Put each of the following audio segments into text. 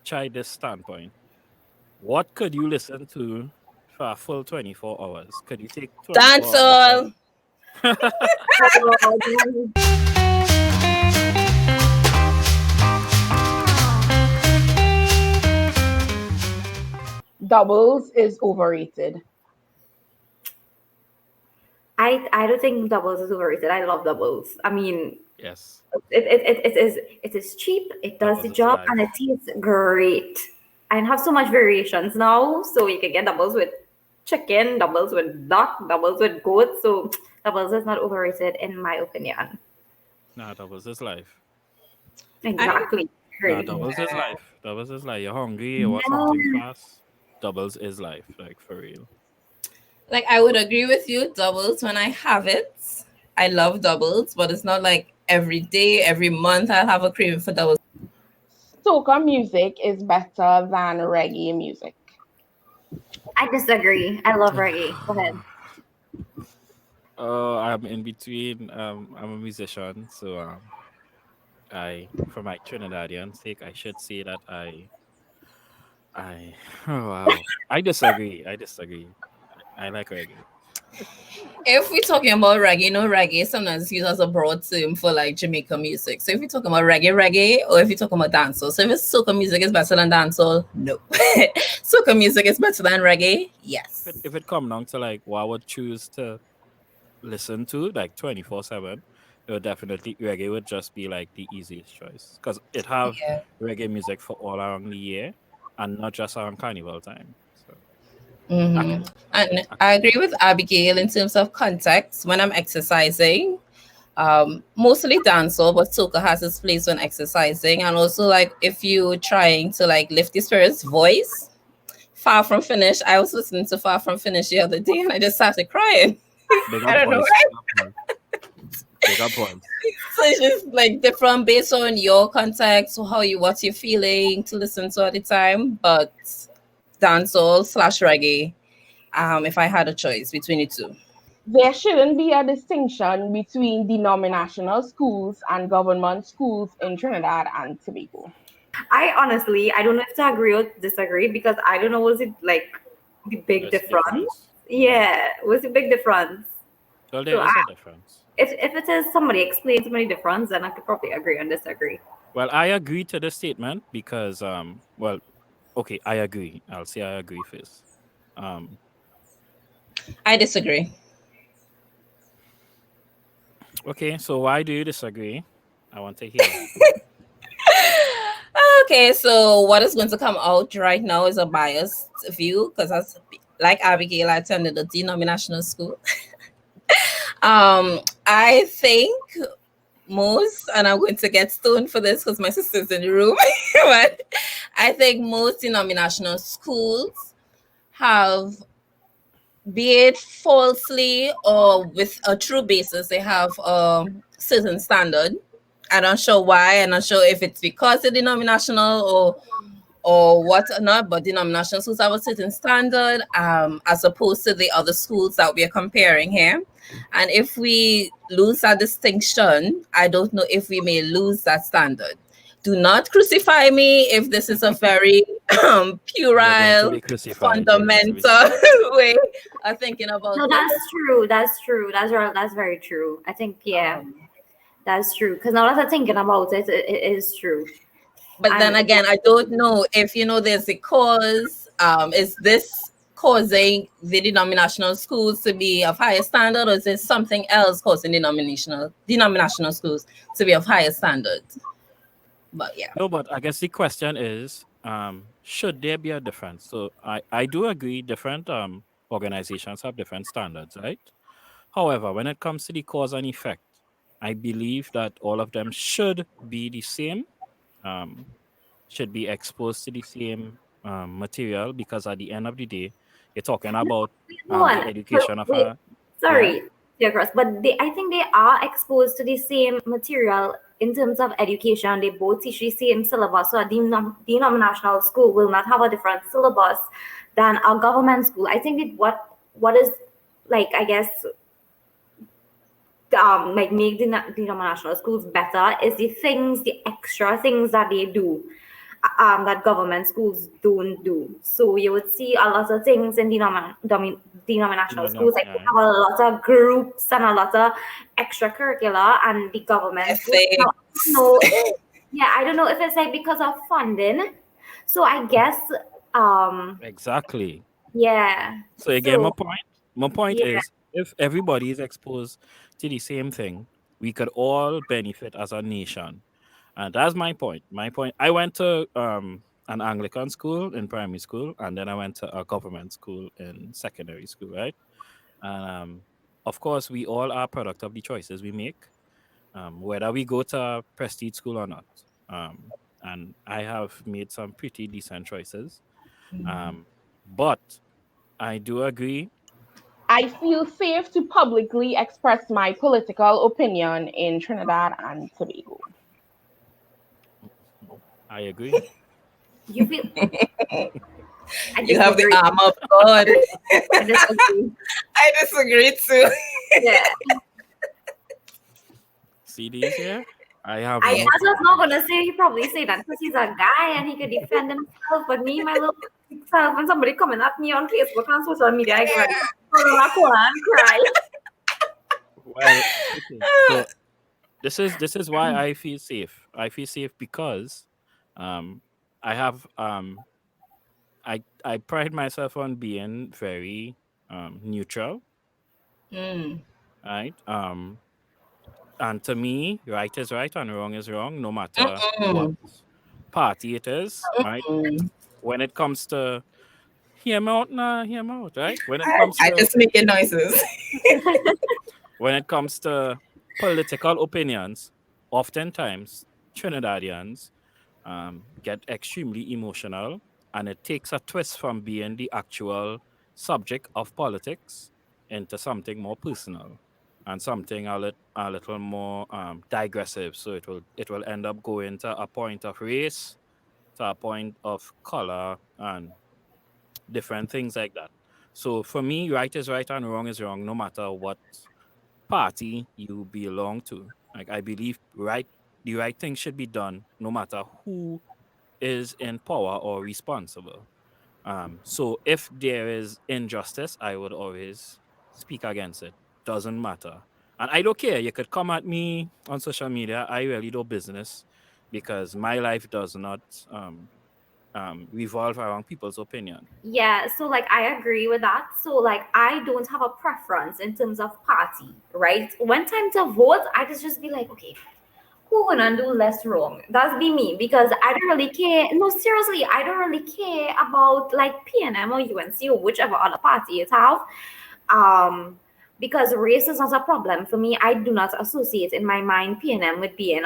try this standpoint. What could you listen to for a full 24 hours? Could you take 24 hours Dancehall. Oh, doubles is overrated. I don't think doubles is overrated. I love doubles. I mean, Yes, it is cheap. It does the doubles is job, and life. it tastes great. And have so much variations now. So you can get doubles with chicken, doubles with duck, doubles with goat. So doubles is not overrated in my opinion. Nah, doubles is life. I Exactly. Nah, Agree. doubles is life. Doubles is like you're hungry, you want No, something fast. Doubles is life, like for real. like I would agree with you. Doubles when I have it. I love doubles, but it's not like every day, every month I'll have a craving for doubles. Soca music is better than reggae music. I disagree. I love reggae. Go ahead. I'm in between. I'm a musician, so for my Trinidadian sake, I should say that I, oh wow, I disagree. I disagree. I like reggae. If we're talking about reggae, reggae sometimes is used as a broad term for like Jamaican music. So if you're talking about reggae, or if you're talking about dancehall. So if it's soca music is better than dancehall, no. Soca music is better than reggae, yes. If it come down to like what I would choose to listen to like 24/7, it would definitely reggae would just be like the easiest choice because it have Yeah. reggae music for all around the year and not just around carnival time. So I hmm can, And I I can. agree with Abigail in terms of context. When I'm exercising, mostly dancehall, but soca has its place when exercising. And also, like, if you're trying to like lift the spirit's voice, Far From Finish. I was listening to Far From Finish the other day, and I just started crying. Big I up don't know voice. why. Big up voice. Big up voice. So it's just like different based on your context, how you what you're feeling to listen to at the time. But dancehall slash reggae. If I had a choice between the two. There shouldn't be a distinction between denominational schools and government schools in Trinidad and Tobago. I don't know if to agree or disagree because I don't know was it like the big There's a difference. difference. Yeah. Yeah, what's the big difference? Well, So there is a difference. if it is somebody explain to me the difference, then I could probably agree and disagree. Well, I agree to the statement because well, okay, I agree. I'll say I agree first. Um, I disagree. okay, so why do you disagree? I want to hear. Okay, so what is going to come out right now is a biased view because as like Abigail, I attended a denominational school. I think most, and I'm going to get stoned for this because my sister's in the room, but I think most denominational schools have, be it falsely or with a true basis, they have a certain standard. I'm not sure why. I'm not sure if it's because they're denominational or what or not, but denominational schools have a certain standard as opposed to the other schools that we are comparing here. And if we lose that distinction, I don't know if we may lose that standard. Do not crucify me if this is a very You're going to puerile, be crucified. You're going to be fundamental crucified. way of thinking No, about this. that's true. That's true. That's right. That's very true. I think yeah, Um, that's true. Because now that I'm thinking about it, it is true. But then And again, I don't know if there's a cause. Is this causing the denominational schools to be of higher standard, or is there something else causing denominational schools to be of higher standard? But yeah. No, but I guess the question is, should there be a difference? So I do agree different organizations have different standards, right? However, when it comes to the cause and effect, I believe that all of them should be the same, um, should be exposed to the same material because at the end of the day, you're talking about go the on. education of Wait, a yeah. sorry, dear Cross, but I think they are exposed to the same material in terms of education. They both teach the same syllabus. So a denominational school will not have a different syllabus than a government school. I think what is like I guess like make the denominational schools better is the extra things that they do. that government schools don't do. So you would see a lot of things in denominational schools. Like they Yeah. have a lot of groups and a lot of extracurricular, and the government schools. Now, I don't Ethics. know. Yeah, I don't know if it's like because of funding. So I guess, Exactly. yeah. So again, my So point. My point yeah, is, if everybody is exposed to the same thing, we could all benefit as a nation. And that's my point. My point. I went to an Anglican school in primary school, and then I went to a government school in secondary school, right? And of course, we all are product of the choices we make, whether we go to a prestige school or not. Um, and I have made some pretty decent choices. Um, but I do agree. I feel safe to publicly express my political opinion in Trinidad and Tobago. I agree. you feel. I You have the disagree. arm of God. I disagree. I disagree too. Yeah. See these here? I have I no was just not problem. gonna say he probably say that because he's a guy and he could defend himself. But me, my little self, when somebody coming at me on Facebook and social media, I go like, and cry. Well, okay. So this is why I feel safe. I feel safe because um I have I pride myself on being very neutral, Mm. right? And to me, right is right and wrong is wrong, no matter what Mm. party it is, right? Mm. When it comes to hear me out, nah, hear me out, right? When it comes I to just making noises. when it comes to political opinions, oftentimes Trinidadians get extremely emotional, and it takes a twist from being the actual subject of politics into something more personal and something a little more digressive. So it will end up going to a point of race, to a point of color, and different things like that. So for me, right is right and wrong is wrong, no matter what party you belong to. Like I believe the right thing should be done no matter who is in power or responsible. So if there is injustice, I would always speak against it. Doesn't matter. And I don't care. You could come at me on social media. I really do business because my life does not revolve around people's opinion. Yeah, so like I agree with that. So like I don't have a preference in terms of party, right? When time to vote, I just be like, okay, who gonna do less wrong? That's be me because I don't really care. No, seriously, I don't really care about like PNM or UNC or whichever other party it have. Um, because race is not a problem for me. I do not associate in my mind PNM with being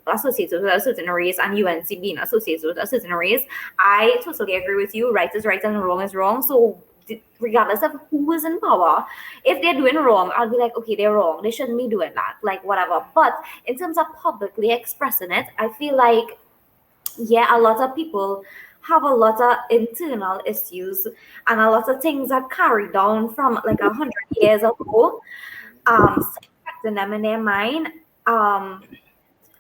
associated with a certain race and UNC being associated with a certain race. I totally agree with you. Right is right and wrong is wrong. So regardless of who is in power, if they're doing wrong, I'll be like, okay, they're wrong. They shouldn't be doing that. Like whatever. But in terms of publicly expressing it, I feel like yeah, a lot of people have a lot of internal issues and a lot of things that carry down from like 100 years ago, still affecting them in their mind. Um,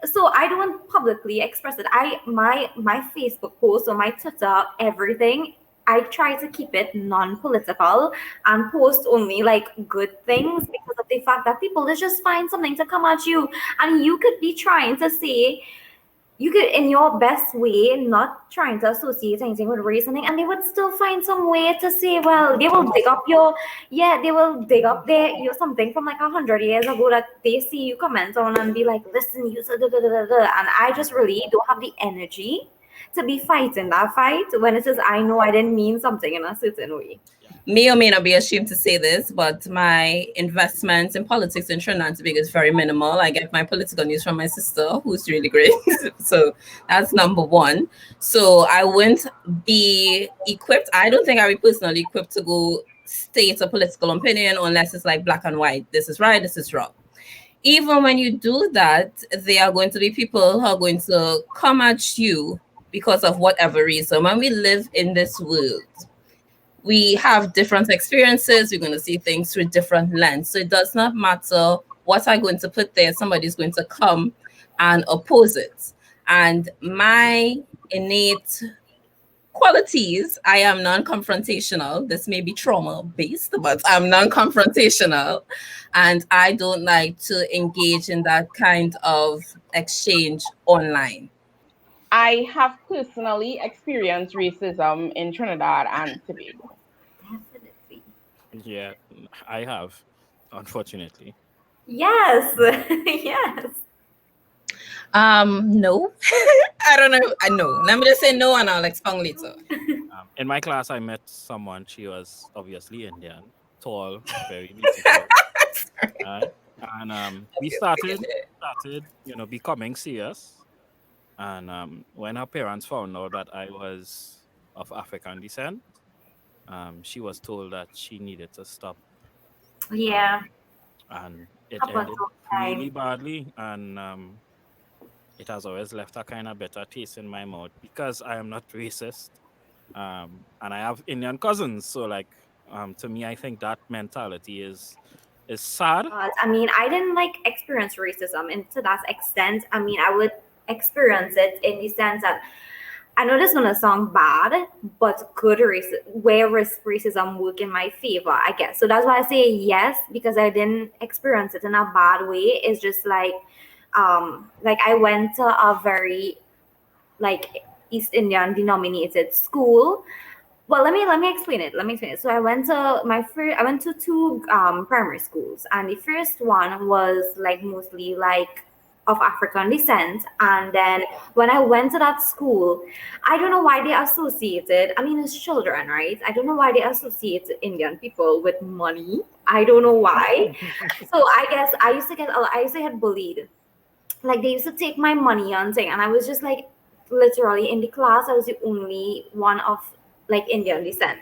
so I don't publicly express it. My Facebook post or my Twitter, everything. I try to keep it non-political and post only like good things because of the fact that people they just find something to come at you, and you could be trying to say you could in your best way not trying to associate anything with race and they would still find some way to say well they will dig up your yeah they will dig up your something from like 100 years ago that they see you comment on and be like listen you said da, da, da, da, da. And I just really don't have the energy to be fighting that fight when it says I know I didn't mean something in a certain way. May or may not be ashamed to say this, but my investments in politics in Trinidad and Tobago is very minimal. I get my political news from my sister, who's really great. So that's number one. So I wouldn't be equipped. I don't think I'll be personally equipped to go state a political opinion unless it's like black and white. This is right, this is wrong. Even when you do that, there are going to be people who are going to come at you because of whatever reason. When we live in this world, we have different experiences. We're going to see things through different lens. So it does not matter what I'm going to put there. Somebody's going to come and oppose it. And my innate qualities. I am non-confrontational. This may be trauma-based, but I'm non-confrontational, and I don't like to engage in that kind of exchange online. I have personally experienced racism in Trinidad and Tobago. Definitely. Yeah, I have, unfortunately. Yes. Yes. No. I don't know. I know. Let me just say no, and I'll expound later. In my class, I met someone. She was obviously Indian, tall, very beautiful, right? And we started, becoming serious. And when her parents found out that I was of African descent, she was told that she needed to stop. Yeah. Um, and it Happens ended all the really time. badly. And it has always left a kind of bitter taste in my mouth because I am not racist. And I have Indian cousins. So, like, to me, I think that mentality is sad. But I mean, I didn't like experience racism and to that extent. I mean, I would experience it in the sense that I know this is gonna sound bad, but good racism work in my favor, I guess. So that's why I say yes, because I didn't experience it in a bad way. It's just like I went to a very like East Indian denominated school. Well, let me explain it. Let me explain it. So I went to two primary schools, and the first one was like mostly like of African descent. And then when I went to that school, I don't know why they associated. I mean, it's children, right? I don't know why they associate Indian people with money. I don't know why. So I guess I used to get bullied, like they used to take my money and thing, and I was just like literally in the class I was the only one of like Indian descent.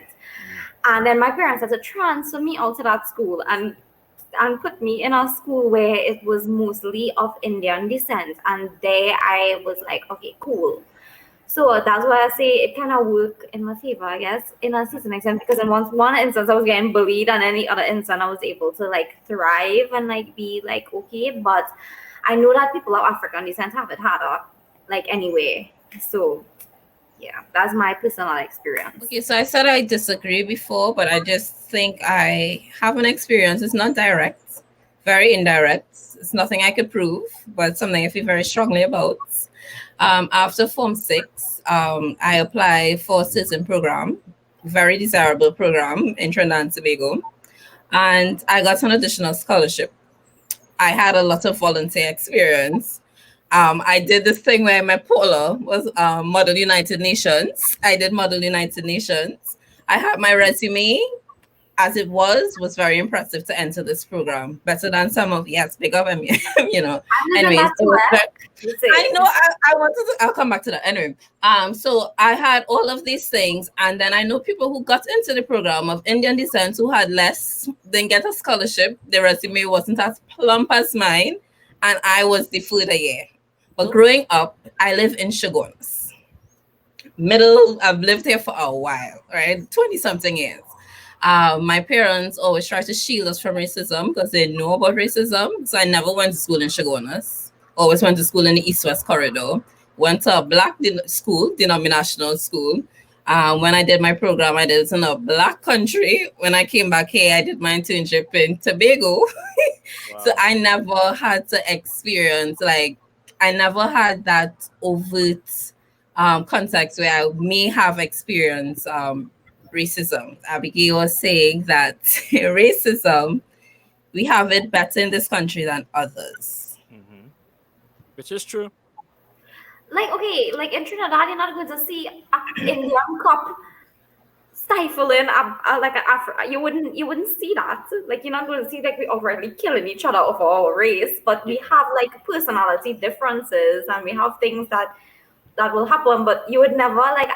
And then my parents had to transfer me out to that school and put me in a school where it was mostly of Indian descent, and there I was like, okay, cool. So that's why I say it kind of worked in my favor, I guess, in a certain extent, because in one instance I was getting bullied, and any other instance I was able to like thrive and like be like okay. But I know that people of African descent have it harder, like anyway. So yeah, that's my personal experience. Okay, so I said I disagree before, but I just think I have an experience. It's not direct, very indirect. It's nothing I could prove, but something I feel very strongly about. After Form 6, I applied for a citizen program, very desirable program in Trinidad and Tobago, and I got an additional scholarship. I had a lot of volunteer experience. I did this thing where my polar was Model United Nations. I did Model United Nations. I had my resume as it was very impressive to enter this program. Better than some of, yes, big up and I've lived in anyways, that too, you I say. know I wanted to, I'll come back to that anyway. So I had all of these things, and then I know people who got into the program of Indian descent who had less, didn't get a scholarship. Their resume wasn't as plump as mine, and I was the further year. But growing up, I live in Shoguns. I've lived here for a while, right? 20 something years. My parents always try to shield us from racism because they know about racism. So I never went to school in Shogunas. Always went to school in the East-West corridor. Went to a black school, denominational school. When I did my program, I did it in a black country. When I came back here, I did my internship in Tobago. So Wow. I never had to experience, like, I never had that overt context where I may have experienced racism. Abigail was saying that racism, we have it better in this country than others. Hmm. Which is true. Like okay, like in Trinidad, you're not going to see a Indian cop stifling like an Afro. You wouldn't see that. Like you're not going to see like we overtly killing each other of our race, but we have like personality differences, and we have things that will happen. But you would never like.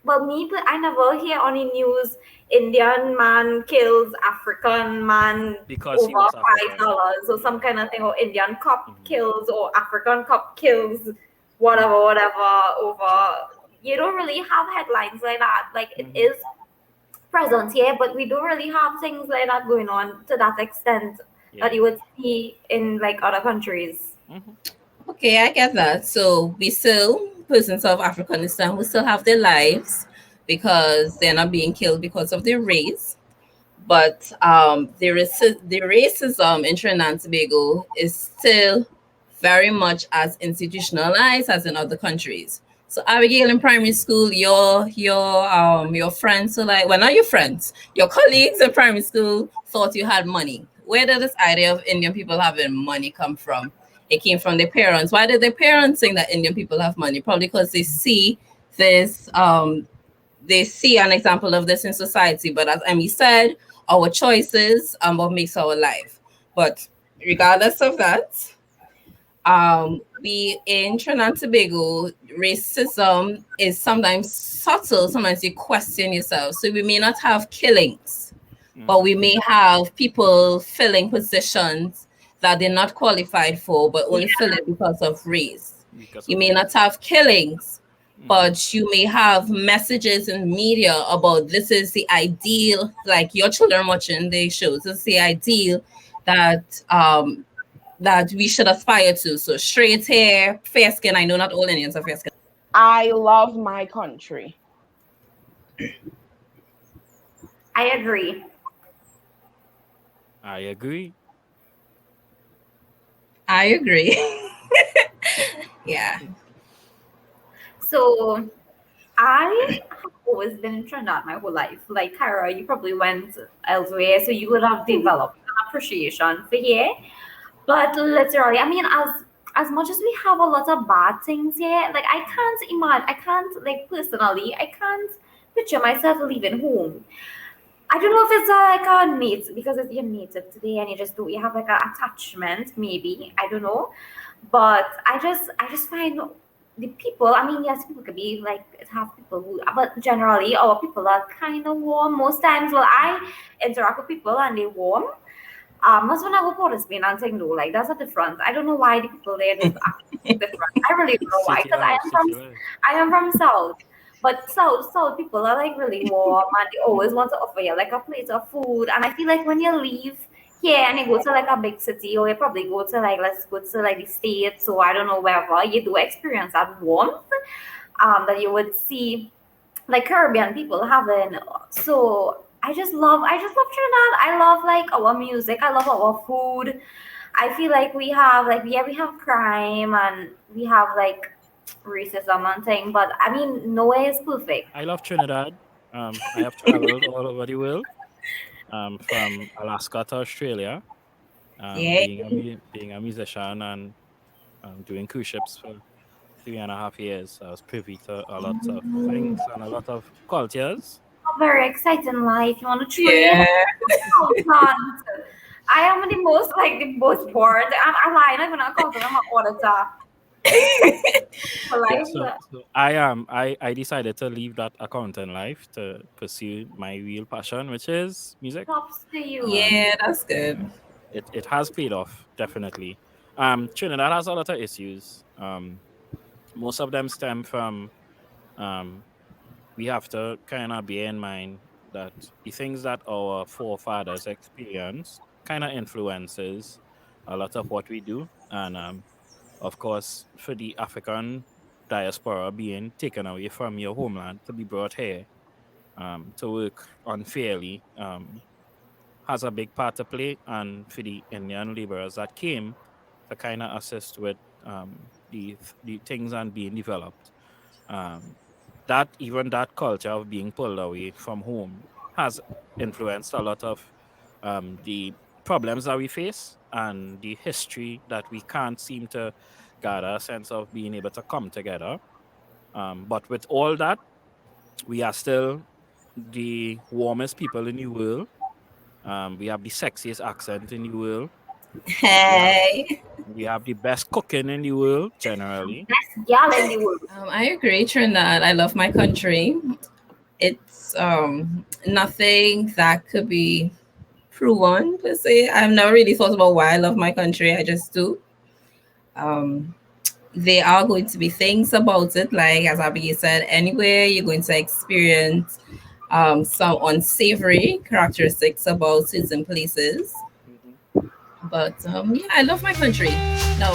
Well, me, but I never hear on the news Indian man kills African man Because he over was five African. dollars or some kind of thing, or Indian cop Mhm. kills or African cop kills whatever over. You don't really have headlines like that. Like it Mhm. is present here, but we don't really have things like that going on to that extent that Yeah. you would see in like other countries. Hmm. Okay, I get that. So we still persons of African descent who still have their lives because they're not being killed because of their race. But the racism in Trinidad and Tobago is still very much as institutionalized as in other countries. So Abigail in primary school, your friends, so like, well, not your friends, your colleagues in primary school thought you had money. Where did this idea of Indian people having money come from? It came from their parents. Why did their parents think that Indian people have money? Probably because this they see an example of this in society. But as Emmy said, our choices what makes our life. But regardless of that, we in Trinidad and Tobago, racism is sometimes subtle. Sometimes you question yourself. So we may not have killings, but we may have people filling positions that they're not qualified for, but only fill it because of race. You may not have killings, but you may have messages in media about this is the ideal, like your children watching the shows, this is the ideal that that we should aspire to. So straight hair, fair skin. I know not all Indians are fair skin. I love my country. I agree. I agree. I agree. Yeah. So I have always been in Trinidad my whole life. Like Kyra, you probably went elsewhere, so you would have developed an appreciation for here. But literally, I mean, as much as we have a lot of bad things here, like I can't imagine, I can't like personally, I can't picture myself leaving home. I don't know if it's like a native because it's your native today and you just do you have like a attachment maybe I don't know, but I just find the people. I mean, yes, people could be like have people who, but generally our people are kind of warm most times. Well, I interact with people and they warm. That's when I go for Spain and saying no, like that's a different. I don't know why the people there just act different. I really don't know why City because life, city life. I am from South. But South people are like really warm and they always want to offer you like a plate of food. And I feel like when you leave here and you go to like a big city or you probably go to like let's go to like the States or I don't know wherever, you do experience that warmth that you would see like Caribbean people having. So I just love Trinidad. I love like our music. I love our food. I feel like we have like yeah, we have crime and we have like racism and thing, but I mean nowhere is perfect. I love Trinidad. I have traveled all over the world, from Alaska to Australia, Yeah. being a musician and doing cruise ships for 3.5 years. I was privy to a lot of things and a lot of cultures. A very exciting life. You want to trade? Yeah. Consultant. I am the most bored. I lie, not even a consultant, I'm an auditor. Yeah, Like, so I decided to leave that accounting life to pursue my real passion, which is music. props to you. And Yeah, that's good. it has paid off, definitely. Trinidad has a lot of issues. Most of them stem from um we have to kind of bear in mind that the things that our forefathers experienced kind of influences a lot of what we do. And of course, for the African diaspora being taken away from your homeland to be brought here to work unfairly has a big part to play. And for the Indian laborers that came to kind of assist with the things and being developed, um, that even that culture of being pulled away from home has influenced a lot of the problems that we face and the history that we can't seem to gather a sense of being able to come together. But with all that, we are still the warmest people in the world. We have the sexiest accent in the world. We have Hey. we have the best cooking in the world generally. Best gal in the world. I agree, Trinidad. I love my country. It's nothing that could be proven per se. I've never really thought about why I love my country. I just do. Um, there are going to be things about it, like as Abigail said, anywhere you're going to experience some unsavory characteristics about certain places. Mhm. But yeah, I love my country. Now,